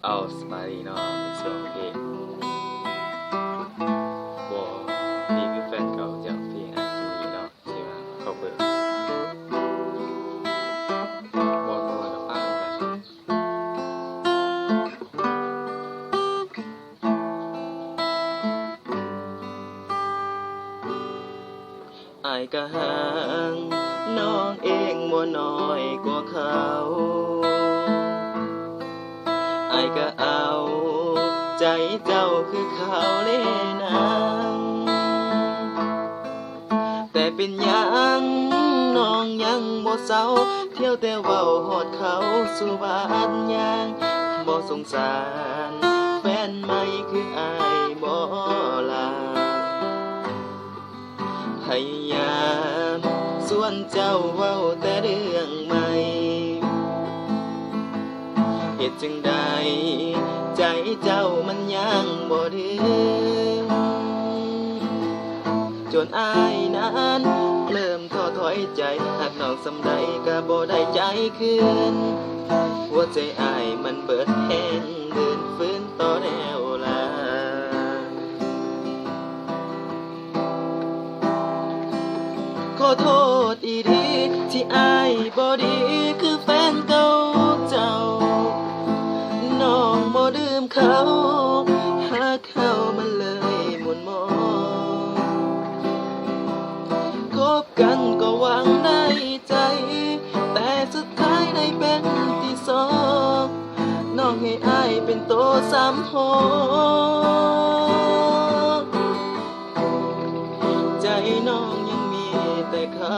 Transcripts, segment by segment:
เอาสบายดีเนาะเป็นช่วงที่บ่นี่คือแฟนเก่าจากเพลงอาคิมิเนาะที่ว่าเขาเปิดบ่กับฟังกันอายก็ห่างน้องเองบ่น้อยกว่าเขาอายก็เอาใจเจ้าคือเขาเล่นางแต่เป็นหยังน้องยังบ่เศร้าเที่ยวแต่เว้าฮอดเขาสู่บ้านยางบ่สงสารแฟนใหม่คืออายบ่ล่ะพยายามส่วนเจ้าเว้าแต่เรื่องใหม่เหตุจังใดใจเจ้ามันยังบ่ถึงจนอายนั้นเริ่มท้อถอยใจหากน้องสำใดก็บ่ได้ใจคืนหัวใจอายมันเบิดแห้งเดินฟื้นต่อแนวลาขอโทษอีดีที่อายบ่ดีคือแฟนเก่าเจ้าน้องบ่ลืมเขาหาเขามันเลยหมุนมองคบกันก็หวังได้ใจแต่สุดท้ายได้เป็นที่สองน้องให้อายเป็นโตสามหกใจน้องยังมีแต่เขา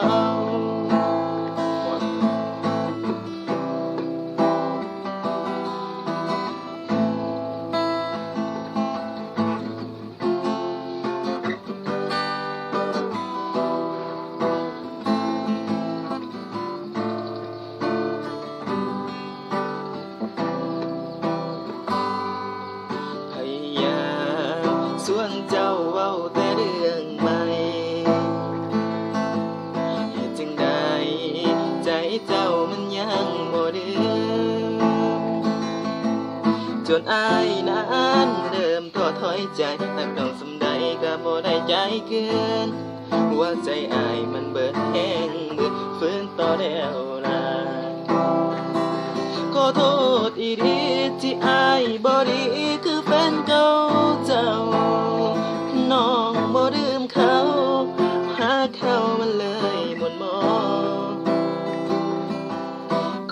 ส่วนเจ้าเว้าแต่เรื่องใหม่เหตุจังใดใจเจ้ามันยังบ่ลืมจนอายนั้นเริ่มท้อถอยใจหากน้องสำใดก็บ่ได้ใจคืนหัวใจอายมันเบิดแห้งเบิดฟื้นต่อแล้วล่ะขอโทษอีดีที่อายบ่ดีคือแฟนเก่าเจ้าน้องบ่ลืมเขาหาเขามันเลยหมุนมอง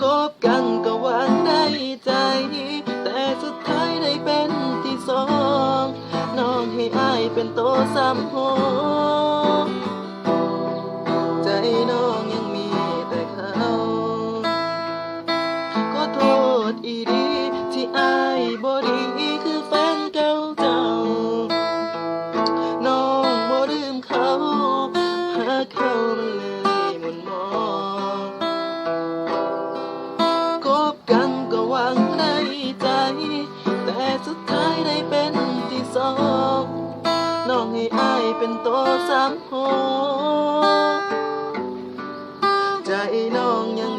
คบกันก็หวังได้ใจแต่สุดท้ายได้เป็นที่สองน้องให้อายเป็นโตสามหกใจน้องยังมีแต่เขาขอโทษอีดีที่อายบ่ดีคือแฟนเก่าเจ้าน้องบ่ลืมเขาหาเขามันเลยหมุนมองคบกันก็หวังได้ใจแต่สุดท้ายได้เป็นที่สองน้องให้อายเป็นโตสามหกใจน้องยัง